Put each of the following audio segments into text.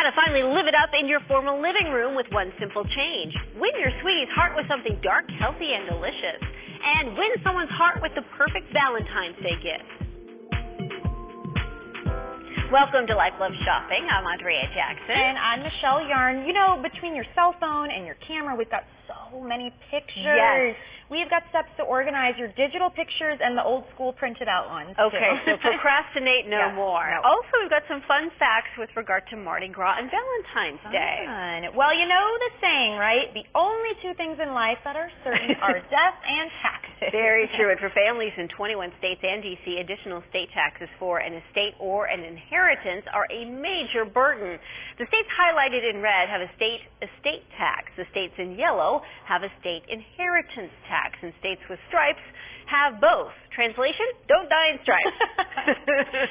How to finally live it up in your formal living room with one simple change. Win your sweetie's heart with something dark, healthy, and delicious. And win someone's heart with the perfect Valentine's Day gift. Welcome to Life Love Shopping. I'm Andrea Jackson. And I'm Michelle Yarn. You know, between your cell phone and your camera, we've got so many pictures. Yes. We've got steps to organize your digital pictures and the old school printed out ones. Okay, so procrastinate no more. No. Also, we've got some fun facts with regard to Mardi Gras and Valentine's Day. Fun. Well, you know the saying, right? The only two things in life that are certain are death and taxes. Very true. And for families in 21 states and D.C., additional state taxes for an estate or an inheritance are a major burden. The states highlighted in red have a state estate tax. The states in yellow have a state inheritance tax. And states with stripes have both. Translation, don't die in stripes.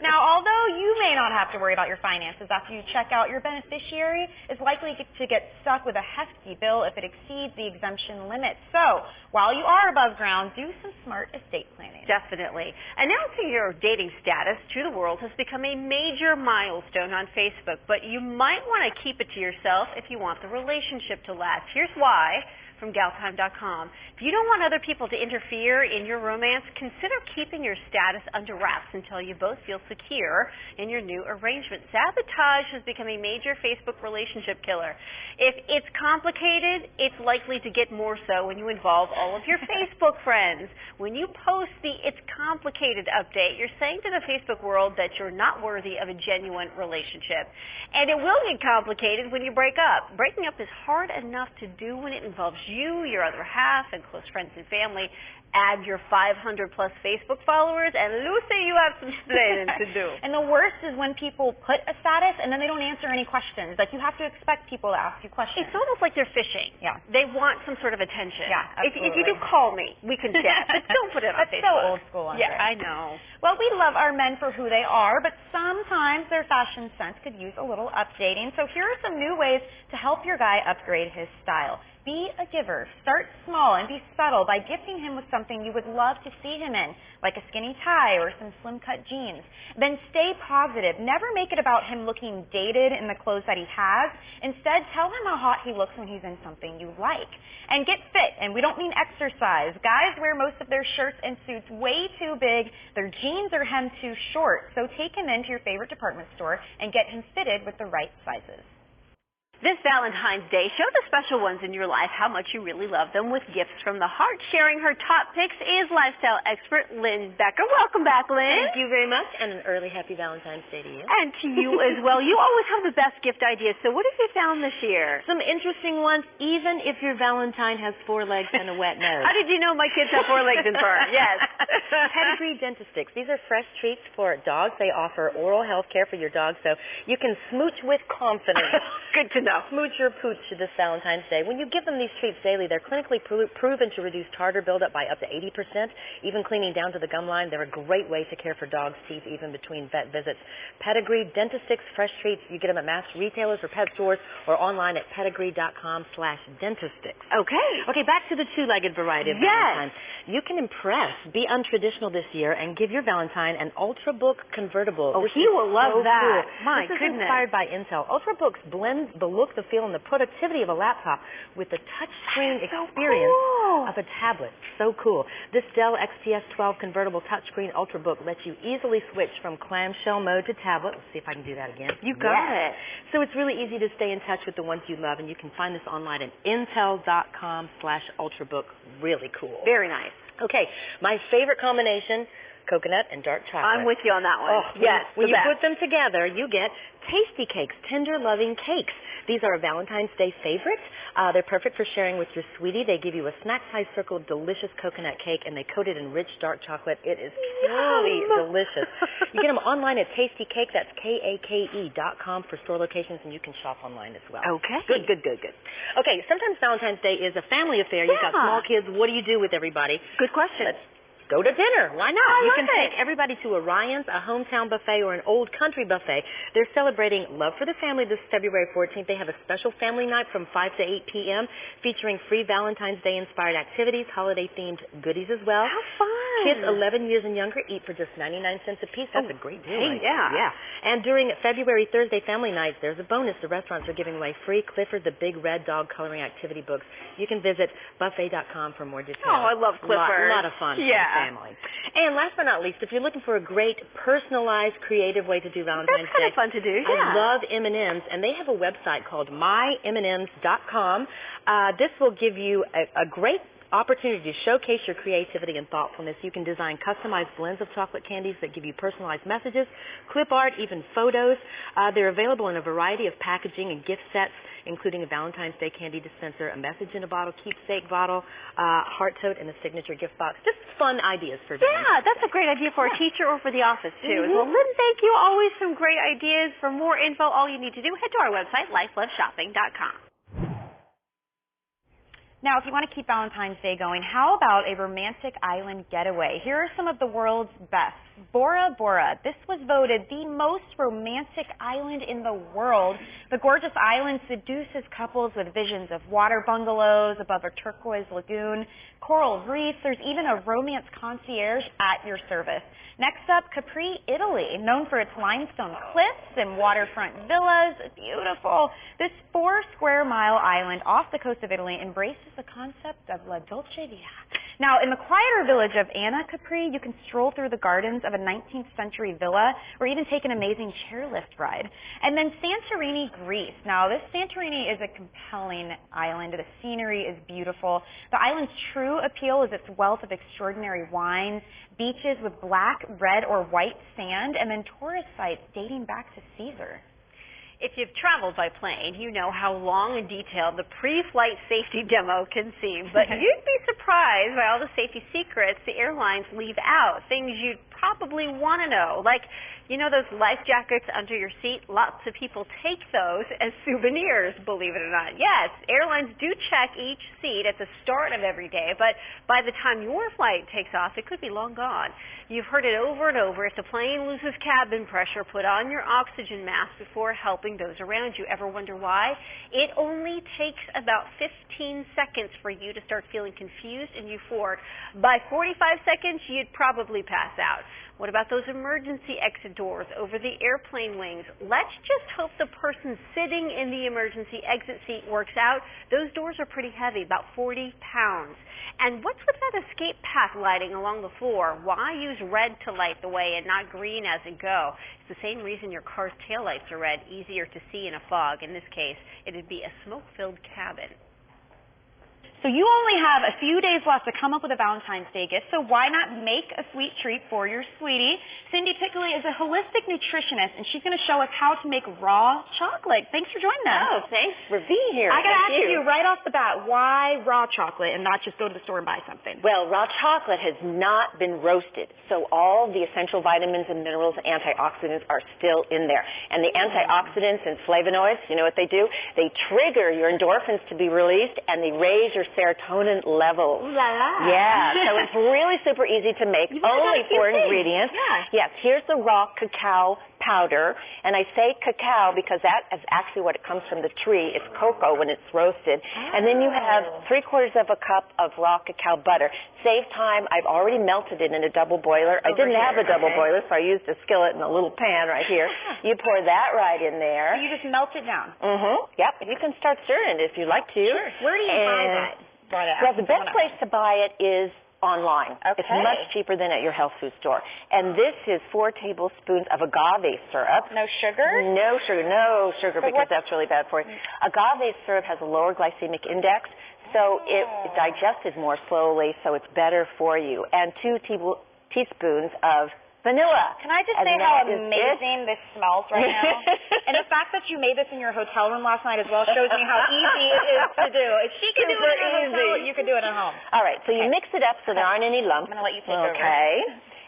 Now, although you may not have to worry about your finances after you check out, your beneficiary is likely to get stuck with a hefty bill if it exceeds the exemption limit. So, while you are above ground, do some smart estate planning. Definitely. Announcing your dating status to the world has become a major milestone on Facebook, but you might want to keep it to yourself if you want the relationship to last. Here's why. From galtime.com. If you don't want other people to interfere in your romance, consider keeping your status under wraps until you both feel secure in your new arrangement. Sabotage has become a major Facebook relationship killer. If it's complicated, it's likely to get more so when you involve all of your Facebook friends. When you post the "it's complicated" update, you're saying to the Facebook world that you're not worthy of a genuine relationship. And it will get complicated when you break up. Breaking up is hard enough to do when it involves you, your other half, and close friends and family. Add your 500-plus Facebook followers, and Lucy, you have some explaining to do. And the worst is when people put a status and then they don't answer any questions. Like, you have to expect people to ask you questions. It's almost like they're fishing. Yeah. They want some sort of attention. Yeah, absolutely. If you do, call me. We can chat. But don't put it on That's Facebook. so old school. Yeah, I know. Well, we love our men for who they are, but sometimes their fashion sense could use a little updating. So here are some new ways to help your guy upgrade his style. Be a giver. Start small and be subtle by gifting him with something you would love to see him in, like a skinny tie or some slim-cut jeans. Then stay positive. Never make it about him looking dated in the clothes that he has. Instead, tell him how hot he looks when he's in something you like. And get fit, and we don't mean exercise. Guys wear most of their shirts and suits way too big. Their jeans are hemmed too short. So take him into your favorite department store and get him fitted with the right sizes. This Valentine's Day, show the special ones in your life how much you really love them with gifts from the heart. Sharing her top picks is lifestyle expert Lynn Becker. Welcome back, Lynn. Thank you very much, and an early happy Valentine's Day to you. And to you as well. You always have the best gift ideas. So what have you found this year? Some interesting ones, even if your Valentine has 4 legs and a wet nose. How did you know my kids have 4 legs and fur? Yes. Pedigree Dentisticks. These are fresh treats for dogs. They offer oral health care for your dog, so you can smooch with confidence. Good to know. Smooch your pooch this Valentine's Day. When you give them these treats daily, they're clinically proven to reduce tartar buildup by up to 80%, even cleaning down to the gum line. They're a great way to care for dogs' teeth, even between vet visits. Pedigree Dentisticks Fresh Treats. You get them at mass retailers or pet stores or online at pedigree.com/dentisticks. Okay, back to the 2-legged variety of Valentine. You can impress. Be untraditional this year and give your Valentine an Ultrabook convertible. Oh, he will love that. Cool. My this goodness. is inspired by Intel. Ultrabooks blends the look, the feel, and the productivity of a laptop with the touchscreen experience of a tablet. So cool. This Dell XPS 12 convertible touchscreen Ultrabook lets you easily switch from clamshell mode to tablet. Let's see if I can do that again. You got it. So it's really easy to stay in touch with the ones you love, and you can find this online at intel.com/Ultrabook. Really cool. Very nice. Okay, my favorite combination, coconut and dark chocolate. I'm with you on that one. Oh, yes. When you put them together, you get tasty cakes, tender, loving cakes. These are a Valentine's Day favorite. They're perfect for sharing with your sweetie. They give you a snack-sized circle of delicious coconut cake, and they coat it in rich dark chocolate. It is truly delicious. You get them online at Tasty Cake. That's KAKE.com for store locations, and you can shop online as well. Okay. Good. Okay, sometimes Valentine's Day is a family affair. You've got small kids. What do you do with everybody? Good question. go to dinner. Why not? I You love can it. take everybody to Orion's, a hometown buffet, or an old country buffet. They're celebrating Love for the Family this February 14th. They have a special family night from 5 to 8 p.m. featuring free Valentine's Day inspired activities, holiday-themed goodies as well. How fun. Kids 11 years and younger eat for just 99 cents a piece. That's a great deal. Hey, yeah. And during February Thursday family nights, there's a bonus. The restaurants are giving away free Clifford the Big Red Dog coloring activity books. You can visit buffet.com for more details. Oh, I love Clifford. A lot of fun for the family. And last but not least, if you're looking for a great personalized, creative way to do Valentine's That's kind Day, of fun to do. I love M&M's, and they have a website called mymms.com. This will give you a great opportunity to showcase your creativity and thoughtfulness. You can design customized blends of chocolate candies that give you personalized messages, clip art, even photos. They're available in a variety of packaging and gift sets, including a Valentine's Day candy dispenser, a message in a bottle, keepsake bottle, heart tote, and a signature gift box. Just fun ideas for them. Yeah, that's a great idea for a teacher or for the office, too. Well, Lynn, thank you. Always some great ideas. For more info, all you need to do, head to our website, lifeloveshopping.com. Now, if you want to keep Valentine's Day going, how about a romantic island getaway? Here are some of the world's best. Bora Bora. This was voted the most romantic island in the world. The gorgeous island seduces couples with visions of water bungalows above a turquoise lagoon, coral reefs. There's even a romance concierge at your service. Next up, Capri, Italy, known for its limestone cliffs and waterfront villas. Beautiful. This 4-square-mile island off the coast of Italy embraces the concept of la dolce vita. Now, in the quieter village of Anna Capri, you can stroll through the gardens of a 19th century villa or even take an amazing chairlift ride. And then Santorini, Greece. Now, this Santorini is a compelling island. The scenery is beautiful. The island's true appeal is its wealth of extraordinary wines, beaches with black, red, or white sand, and then tourist sites dating back to Caesar. If you've traveled by plane, you know how long and detailed the pre-flight safety demo can seem, but you'd be surprised by all the safety secrets the airlines leave out, things you'd probably want to know, like, you know those life jackets under your seat? Lots of people take those as souvenirs, believe it or not. Yes, airlines do check each seat at the start of every day, but by the time your flight takes off, it could be long gone. You've heard it over and over. If the plane loses cabin pressure, put on your oxygen mask before helping those around you. Ever wonder why? It only takes about 15 seconds for you to start feeling confused and euphoric. By 45 seconds, you'd probably pass out. What about those emergency exit doors over the airplane wings? Let's just hope the person sitting in the emergency exit seat works out. Those doors are pretty heavy, about 40 pounds. And what's with that escape path lighting along the floor? Why use red to light the way and not green as it go? It's the same reason your car's taillights are red, easier to see in a fog. In this case, it'd be a smoke-filled cabin. So you only have a few days left to come up with a Valentine's Day gift, so why not make a sweet treat for your sweetie? Cindy Pickley is a holistic nutritionist, and she's going to show us how to make raw chocolate. Thanks for joining us. Oh, thanks for being here. I got to ask you right off the bat, why raw chocolate and not just go to the store and buy something? Well, raw chocolate has not been roasted, so all the essential vitamins and minerals and antioxidants are still in there. And the antioxidants and flavonoids, you know what they do? They trigger your endorphins to be released, and they raise your serotonin levels. Ooh la la. Yeah, so it's really super easy to make, only 4 ingredients. Yeah. Yes, here's the raw cacao powder, and I say cacao because that is actually what it comes from the tree. It's cocoa when it's roasted. And then you have 3/4 of a cup of raw cacao butter. Save time. I've already melted it in a double boiler. I didn't have a double boiler, so I used a skillet and a little pan right here. You pour that right in there. You just melt it down. Yep, and you can start stirring it if you like to. Sure. Where do you buy that? Well, the best place to buy it is online. Okay. It's much cheaper than at your health food store. And this is 4 tablespoons of agave syrup. No sugar? No sugar, because that's really bad for you. Agave syrup has a lower glycemic index, so it digests more slowly, so it's better for you. And 2 teaspoons of vanilla. Can I just say how amazing this smells right now? And the fact that you made this in your hotel room last night as well shows me how easy it is to do. If she can do it in her hotel, you can do it at home. All right, so you mix it up so there aren't any lumps. I'm going to let you take over. Okay.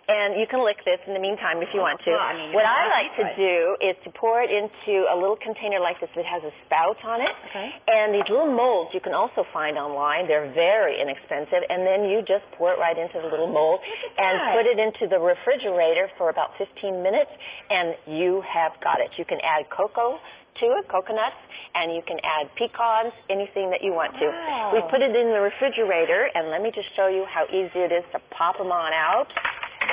And you can lick this in the meantime if you want to. Well, I mean, what I like to do is to pour it into a little container like this that has a spout on it. Okay. And these little molds you can also find online. They're very inexpensive. And then you just pour it right into the little mold and put it into the refrigerator for about 15 minutes, and you have got it. You can add cocoa to it, coconuts, and you can add pecans, anything that you want to. Wow. We put it in the refrigerator, and let me just show you how easy it is to pop them on out.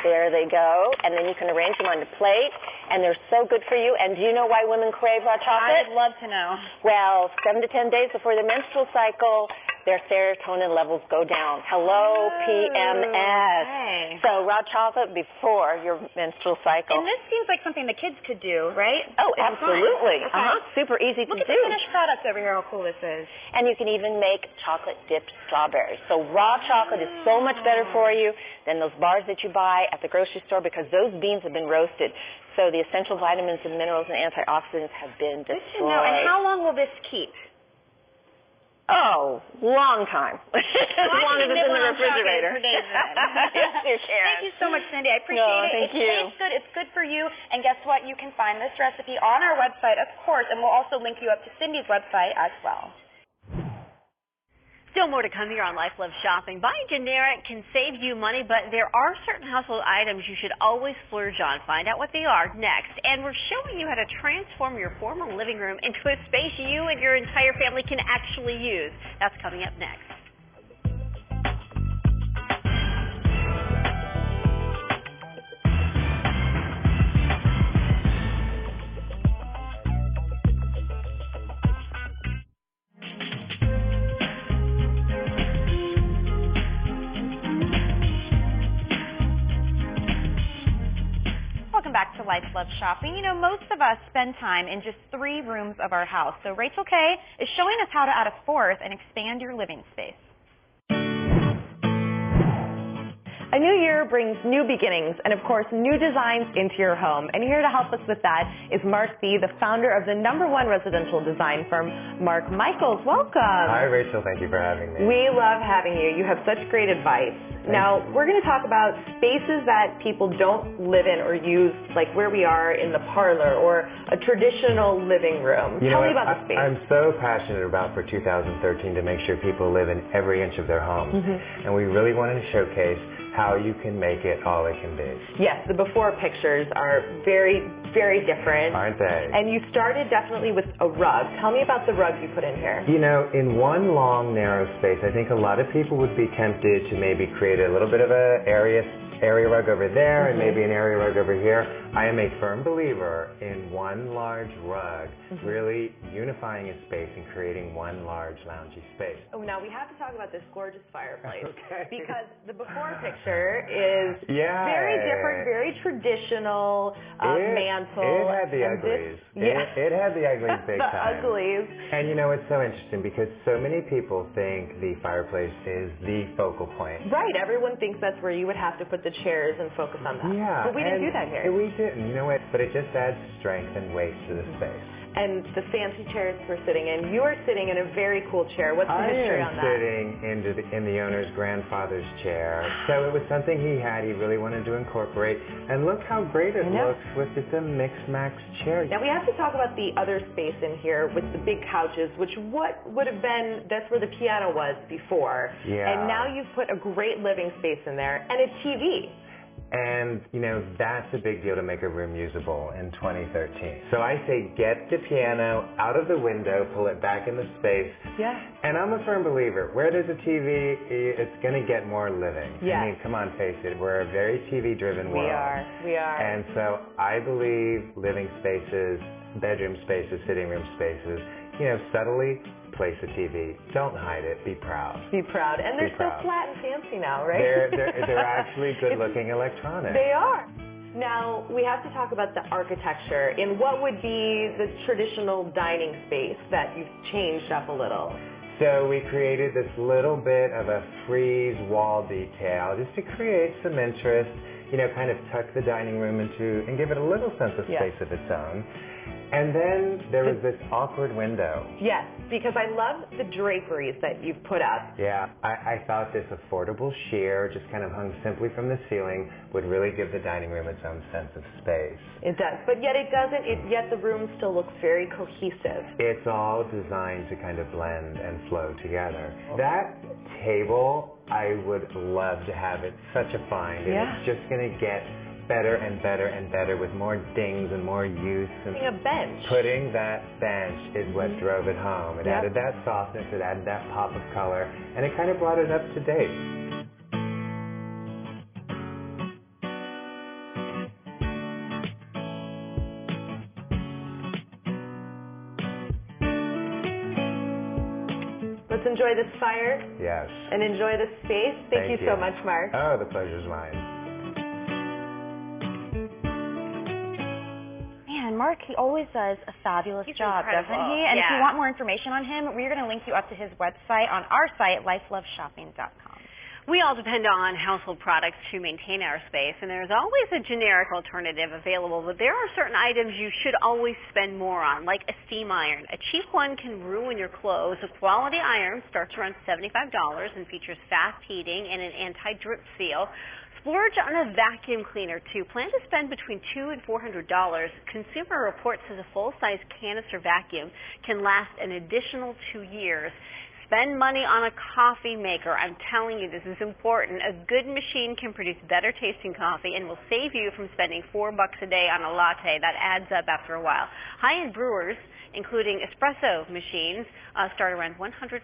There they go, and then you can arrange them on the plate, and they're so good for you. And do you know why women crave raw chocolate? I'd love to know. Well, 7 to 10 days before their menstrual cycle, their serotonin levels go down. Hello, PMS. Okay. So raw chocolate before your menstrual cycle. And this seems like something the kids could do, right? Oh, It's fun. absolutely. Okay. Super easy Look to at do. the finished product over here, how cool this is. And you can even make chocolate-dipped strawberries. So raw chocolate is so much better for you than those bars that you buy at the grocery store because those beans have been roasted. So the essential vitamins and minerals and antioxidants have been Good destroyed. to know. And how long will this keep? Oh, long time. As long as it's in the refrigerator. For days then. Yes, you can. Thank you so much, Cindy. I appreciate No, it. thank It you. tastes good. It's good for you. And guess what? You can find this recipe on our website, of course, and we'll also link you up to Cindy's website as well. Still more to come here on Life Love Shopping. Buying generic can save you money, but there are certain household items you should always splurge on. Find out what they are next. And we're showing you how to transform your formal living room into a space you and your entire family can actually use. That's coming up next. Welcome back to Life Love Shopping. You know, most of us spend time in just 3 rooms of our house. So Rachel Kay is showing us how to add a 4th and expand your living space. A new year brings new beginnings and, of course, new designs into your home. And here to help us with that is Mark B., the founder of the #1 residential design firm, Mark Michaels. Welcome. Hi, Rachel. Thank you for having me. We love having you. You have such great advice. Now, we're going to talk about spaces that people don't live in or use, like where we are in the parlor or a traditional living room. Tell me about the space. I'm so passionate about for 2013 to make sure people live in every inch of their homes. And we really wanted to showcase how you can make it all it can be. Yes, the before pictures are very, very different. Aren't they? And you started definitely with a rug. Tell me about the rug you put in here. You know, in one long, narrow space, I think a lot of people would be tempted to maybe create a little bit of a area rug over there and maybe an area rug over here. I am a firm believer in one large rug really unifying a space and creating one large loungy space. Oh, now we have to talk about this gorgeous fireplace. Okay. Because the before picture is Yeah. very different, very traditional mantle. It had the and uglies. This, It had the uglies big the time. uglies. And you know, it's so interesting because so many people think the fireplace is the focal point. Right, everyone thinks that's where you would have to put the chairs and focus on that. Yeah. But we didn't do that here. We didn't. You know what? But it just adds strength and weight to the space. And the fancy chairs we're sitting in, you are sitting in a very cool chair. What's the history on that? I am sitting in the owner's grandfather's chair. So it was something he had, he really wanted to incorporate. And look how great it looks with just a mix-max chair. Now we have to talk about the other space in here with the big couches, which what would have been, that's where the piano was before. Yeah. And now you've put a great living space in there and a TV. And, you know, that's a big deal to make a room usable in 2013. So I say get the piano out of the window, pull it back in the space. Yeah. And I'm a firm believer. Where there's a TV, it's going to get more living. Yeah. I mean, come on, face it. We're a very TV-driven world. We are. And so I believe living spaces, bedroom spaces, sitting room spaces, you know, subtly place a TV. Don't hide it. Be proud. Be proud. And they're so flat and fancy now, right? They're actually good-looking electronics. They are. Now, we have to talk about the architecture. In what would be the traditional dining space that you've changed up a little? So we created this little bit of a frieze wall detail just to create some interest, you know, kind of tuck the dining room into and give it a little sense of space of its own. And then there was this awkward window. Yes, because I love the draperies that you've put up. Yeah, I thought this affordable sheer, just kind of hung simply from the ceiling, would really give the dining room its own sense of space. It does, but yet it doesn't, yet the room still looks very cohesive. It's all designed to kind of blend and flow together. That table, I would love to have it. Such a find, and it's just going to get better and better and better with more dings and more use. And a bench. Putting that bench is what drove it home. It added that softness, it added that pop of color, and it kind of brought it up to date. Let's enjoy this fire. Yes. And enjoy this space. Thank you so much, Mark. Oh, the pleasure's mine. Mark, he always does a fabulous job, doesn't he? And if you want more information on him, we're going to link you up to his website on our site, lifeloveshopping.com. We all depend on household products to maintain our space, and there's always a generic alternative available, but there are certain items you should always spend more on, like a steam iron. A cheap one can ruin your clothes. A quality iron starts around $75 and features fast heating and an anti-drip seal. Splurge on a vacuum cleaner, too. Plan to spend between $200 and $400. Consumer Reports says a full-size canister vacuum can last an additional 2 years. Spend money on a coffee maker. I'm telling you, this is important. A good machine can produce better tasting coffee and will save you from spending $4 a day on a latte. That adds up after a while. High-end brewers, including espresso machines, start around $150.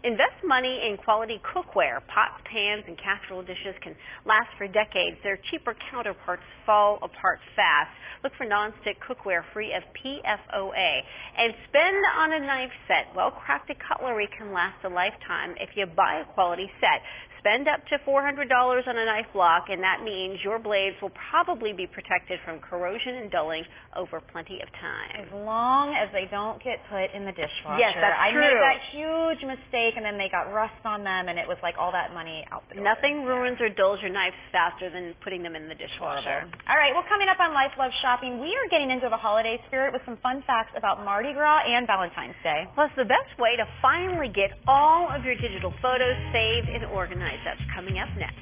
Invest money in quality cookware. Pots, pans, and casserole dishes can last for decades. Their cheaper counterparts fall apart fast. Look for nonstick cookware free of PFOA. And spend on a knife set. Well-crafted cutlery can last a lifetime if you buy a quality set. Spend up to $400 on a knife block, and that means your blades will probably be protected from corrosion and dulling over plenty of time. As long as they don't get put in the dishwasher. Yes, that's true. I made that huge mistake, and then they got rust on them, and it was like all that money out the door. Nothing ruins or dulls your knives faster than putting them in the dishwasher. All right, well, coming up on Life Love Shopping, we are getting into the holiday spirit with some fun facts about Mardi Gras and Valentine's Day. Plus, the best way to finally get all of your digital photos saved and organized. That's coming up next.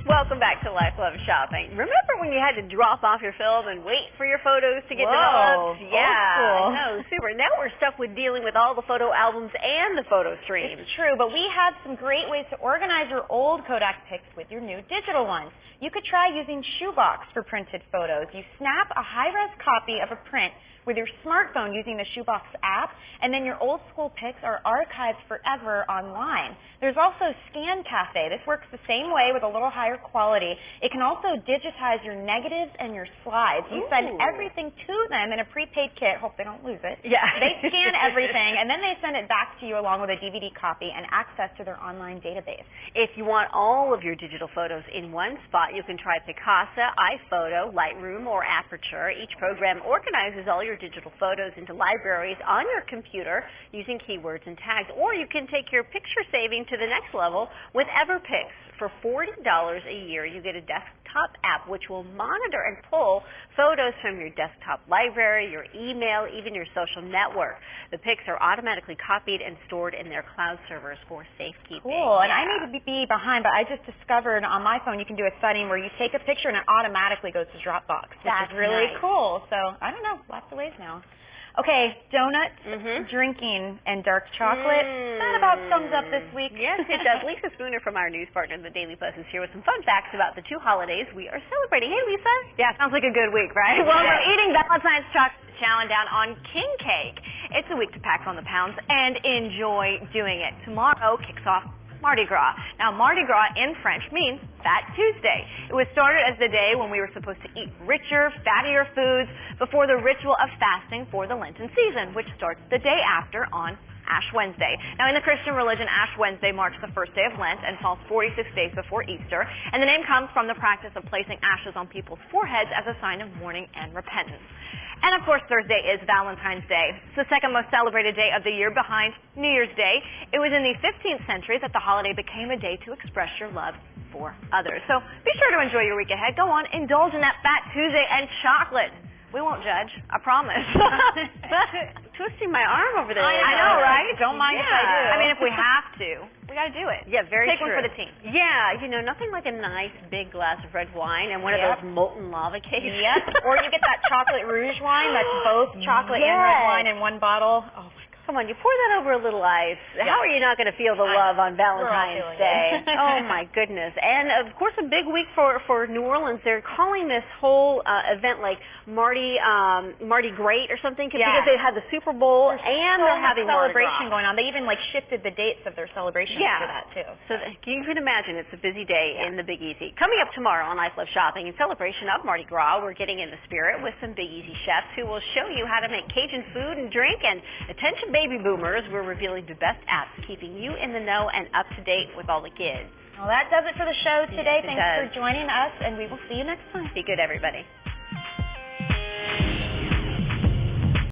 Welcome back to Life Love Shopping. Remember when you had to drop off your film and wait for your photos to get developed? Yeah, I know, super. Now we're stuck with dealing with all the photo albums and the photo streams. It's true, but we have some great ways to organize your old Kodak pics with your new digital ones. You could try using Shoebox for printed photos. You snap a high-res copy of a print with your smartphone using the Shoebox app, and then your old school pics are archived forever online. There's also Scan Cafe. This works the same way with a little higher quality. It can also digitize your negatives and your slides. You send everything to them in a prepaid kit. Hope they don't lose it. Yeah. They scan everything, and then they send it back to you along with a DVD copy and access to their online database. If you want all of your digital photos in one spot, you can try Picasa, iPhoto, Lightroom, or Aperture. Each program organizes all your digital photos into libraries on your computer using keywords and tags. Or you can take your picture saving to the next level with Everpix. For $40 a year, you get a desktop app which will monitor and pull photos from your desktop library, your email, even your social network. The pics are automatically copied and stored in their cloud servers for safekeeping. Cool, and I need to be behind, but I just discovered on my phone you can do a setting where you take a picture and it automatically goes to Dropbox, which is really cool. So, I don't know, lots of ways now. Okay, donuts, drinking, and dark chocolate. That about sums up this week. Yes, it does. Lisa Spooner from our news partner, The Daily Post, is here with some fun facts about the two holidays we are celebrating. Hey, Lisa. Yeah, sounds like a good week, right? Well, we're eating Valentine's chocolate challenge down on king cake. It's a week to pack on the pounds and enjoy doing it. Tomorrow kicks off Mardi Gras. Now, Mardi Gras in French means Fat Tuesday. It was started as the day when we were supposed to eat richer, fattier foods before the ritual of fasting for the Lenten season, which starts the day after on Ash Wednesday. Now, in the Christian religion, Ash Wednesday marks the first day of Lent and falls 46 days before Easter, and the name comes from the practice of placing ashes on people's foreheads as a sign of mourning and repentance. And of course, Thursday is Valentine's Day. It's the second most celebrated day of the year behind New Year's Day. It was in the 15th century that the holiday became a day to express your love for others. So be sure to enjoy your week ahead. Go on, indulge in that Fat Tuesday and chocolate. We won't judge, I promise. Twisting my arm over there. I know, right? Don't mind if I do. I mean, if we have to, we got to do it. Yeah, very Take true. one for the team. Yeah, you know, nothing like a nice big glass of red wine and one of those molten lava cakes. Yep. Or you get that chocolate rouge wine that's both chocolate and red wine in one bottle. Oh my God. Come on, you pour that over a little ice. How are you not going to feel the love on Valentine's Day? Oh my goodness. And of course a big week for New Orleans. They're calling this whole event like Mardi Gras or something because they had the Super Bowl and they're having celebration going on. They even like shifted the dates of their celebrations for that too. So you can imagine it's a busy day in the Big Easy. Coming up tomorrow on Life Love Shopping, in celebration of Mardi Gras, we're getting in the spirit with some Big Easy chefs who will show you how to make Cajun food and drink. And attention baby boomers, we're revealing the best apps keeping you in the know and up to date with all the kids. Well, that does it for the show today. Yes, Thanks for joining us, and we will see you next time. Be good, everybody.